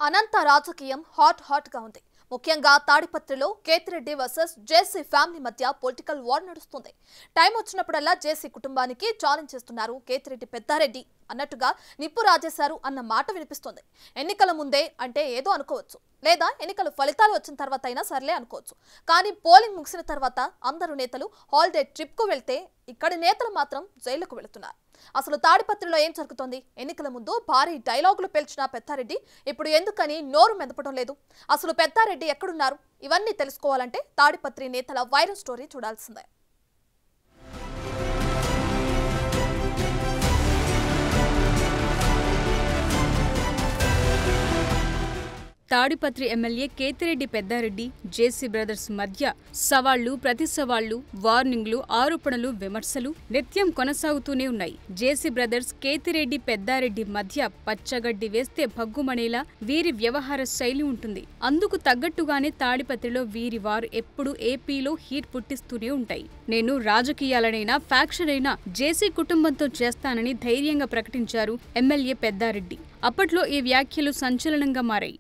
అనంత రాజకీయం హాట్ గా ఉంది. ముఖ్యంగా తాడిపత్రిలో కేతిరెడ్డి వర్సెస్ జేసీ ఫ్యామిలీ మధ్య పొలిటికల్ వార్ నడుస్తుంది. టైం వచ్చినప్పుడల్లా జేసీ కుటుంబానికి ఛాలెంజ్ చేస్తున్నారు కేతిరెడ్డి పెద్దారెడ్డి అన్నట్టుగా నిప్పు రాజేశారు అన్న మాట వినిపిస్తుంది. ఎన్నికల ముందే అంటే ఏదో అనుకోవచ్చు, లేదా ఎన్నికల ఫలితాలు వచ్చిన తర్వాత అయినా సర్లే అనుకోవచ్చు. కానీ పోలింగ్ ముగిసిన తర్వాత అందరూ నేతలు హాలిడే ట్రిప్కు వెళ్తే ఇక్కడి నేతలు మాత్రం జైలుకు వెళుతున్నారు. అసలు తాడిపత్రిలో ఏం జరుగుతోంది? ఎన్నికల ముందు భారీ డైలాగులు పేల్చిన పెద్దారెడ్డి ఇప్పుడు ఎందుకని నోరు మెదపడం లేదు? అసలు పెద్దారెడ్డి ఎక్కడున్నారు? ఇవన్నీ తెలుసుకోవాలంటే తాడిపత్రి నేతల వైరల్ స్టోరీ చూడాల్సిందే. Tadipatri MLA Kethireddy Peddareddy JC brothers మధ్య సవాళ్లు, ప్రతి సవాళ్లు, వార్నింగ్లు, ఆరోపణలు, విమర్శలు నిత్యం కొనసాగుతూనే ఉన్నాయి. జేసీ బ్రదర్స్ కేతిరెడ్డి పెద్దారెడ్డి మధ్య పచ్చగడ్డి వేస్తే భగ్గుమనేలా వీరి వ్యవహార శైలి ఉంటుంది. అందుకు తగ్గట్టుగానే తాడిపత్రిలో వీరి వారు ఎప్పుడూ ఏపీలో హీట్ పుట్టిస్తూనే ఉంటాయి. నేను రాజకీయాలనైనా ఫ్యాక్షన్ అయినా జేసీ కుటుంబంతో చేస్తానని ధైర్యంగా ప్రకటించారు ఎమ్మెల్యే పెద్దారెడ్డి. అప్పట్లో ఈ వ్యాఖ్యలు సంచలనంగా మారాయి.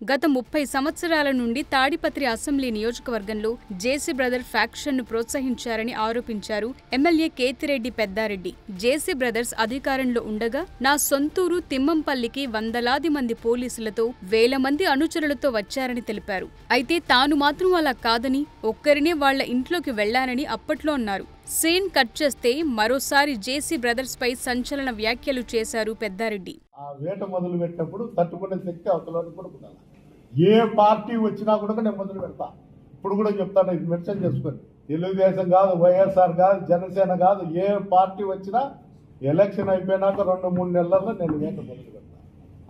గత 30 సంవత్సరాల నుండి తాడిపత్రి అసెంబ్లీ నియోజకవర్గంలో జేసీ బ్రదర్ ఫ్యాక్షన్ను ప్రోత్సహించారని ఆరోపించారు MLA Kethireddy Peddareddy. JC brothers అధికారంలో ఉండగా నా సొంతూరు తిమ్మంపల్లికి వందలాది మంది పోలీసులతో, వేల మంది అనుచరులతో వచ్చారని తెలిపారు. అయితే తాను మాత్రం అలా కాదని, ఒక్కరినే వాళ్ల ఇంట్లోకి వెళ్లానని అప్పట్లో అన్నారు. సీన్ కట్ చేస్తే మరోసారి జేసీ బ్రదర్స్ పై సంచలన వ్యాఖ్యలు చేశారు పెద్దారెడ్డి. వేట మొదలు పెట్టినప్పుడు తట్టుకునే శక్తి అవతలని కూడా ఉండాలి. ఏ పార్టీ వచ్చినా కూడా నేను మొదలు పెడతా. ఇప్పుడు కూడా చెప్తాను, ఇది మెన్షన్ చేసుకొని, తెలుగుదేశం కాదు, వైఎస్ఆర్ కాదు, జనసేన కాదు, ఏ పార్టీ వచ్చినా ఎలక్షన్ అయిపోయినాక 2-3 నెలల్లో నేను వేట మొదలు పెడతా.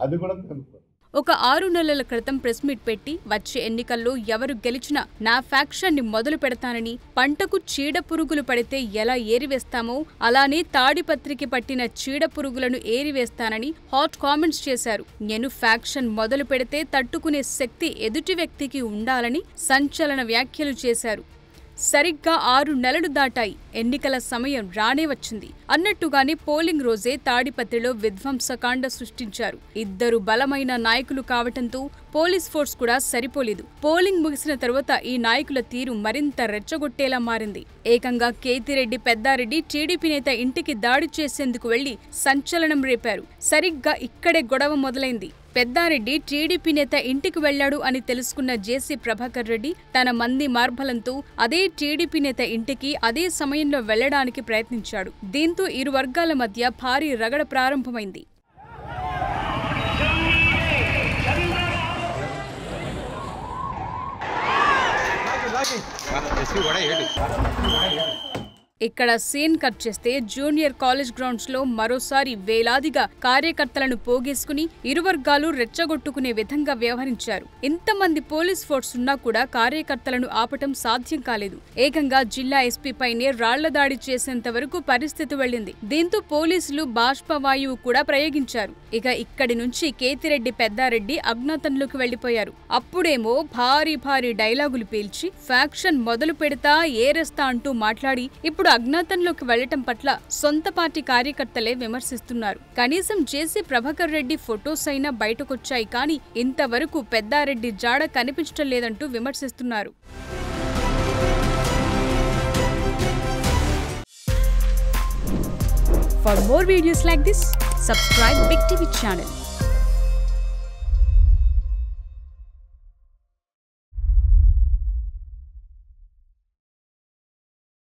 అది కూడా కనుక్కో. ఒక 6 నెలల క్రితం ప్రెస్ మీట్ పెట్టి వచ్చే ఎన్నికల్లో ఎవరు గెలిచినా నా ఫ్యాక్షన్ ని మొదలు పెడతానని, పంటకు చీడ పురుగులు పడితే ఎలా ఏరివేస్తామో అలానే తాడిపత్రికి పట్టిన చీడ పురుగులను ఏరివేస్తానని హాట్ కామెంట్స్ చేశారు. నేను ఫ్యాక్షన్ మొదలు పెడితే తట్టుకునే శక్తి ఎదుటి వ్యక్తికి ఉండాలని సంచలన వ్యాఖ్యలు చేశారు. సరిగ్గా 6 నెలలు దాటాయి, ఎన్నికల సమయం రానే వచ్చింది అన్నట్టుగానే పోలింగ్ రోజే తాడిపత్రిలో విధ్వంసకాండ సృష్టించారు. 2 బలమైన నాయకులు కావటంతో పోలీస్ ఫోర్స్ కూడా సరిపోలేదు. పోలింగ్ ముగిసిన తర్వాత ఈ నాయకుల తీరు మరింత రెచ్చగొట్టేలా మారింది. ఏకంగా కేతిరెడ్డి పెద్దారెడ్డి టీడీపీ నేత ఇంటికి దాడి చేసేందుకు వెళ్లి సంచలనం రేపారు. సరిగ్గా ఇక్కడే గొడవ మొదలైంది. పెద్దారెడ్డి టీడీపీ నేత ఇంటికి వెళ్లాడు అని తెలుసుకున్న జేసీ ప్రభాకర్ రెడ్డి తన మంది మార్బలంతో అదే టీడీపీ నేత ఇంటికి అదే సమయంలో వెళ్లడానికి ప్రయత్నించాడు. దీంతో ఇరు వర్గాల మధ్య భారీ రగడ ప్రారంభమైంది. ఇక్కడ సీన్ కట్ చేస్తే జూనియర్ కాలేజ్ గ్రౌండ్స్ లో మరోసారి వేలాదిగా కార్యకర్తలను పోగేసుకుని ఇరు వర్గాలు రెచ్చగొట్టుకునే విధంగా వ్యవహరించారు. ఇంతమంది పోలీస్ ఫోర్స్ ఉన్నా కూడా కార్యకర్తలను ఆపటం సాధ్యం కాలేదు. ఏకంగా జిల్లా ఎస్పీ పైనే రాళ్ల దాడి చేసేంత వరకు పరిస్థితి వెళ్లింది. దీంతో పోలీసులు బాష్పవాయువు కూడా ప్రయోగించారు. ఇక ఇక్కడి నుంచి కేతిరెడ్డి పెద్దారెడ్డి అజ్ఞాతంలోకి వెళ్లిపోయారు. అప్పుడేమో భారీ డైలాగులు పేల్చి ఫ్యాక్షన్ మొదలు పెడతా ఏరేస్తా అంటూ మాట్లాడి ఇప్పుడు అజ్ఞాతంలోకి వెళ్లటం పట్ల సొంత పార్టీ కార్యకర్తలే విమర్శిస్తున్నారు. కనీసం జేసీ ప్రభాకర్ రెడ్డి ఫొటోస్ అయినా బయటకొచ్చాయి, కానీ ఇంతవరకు పెద్దారెడ్డి జాడ కనిపించడం లేదంటూ విమర్శిస్తున్నారు. For more videos like this, subscribe Big TV channel.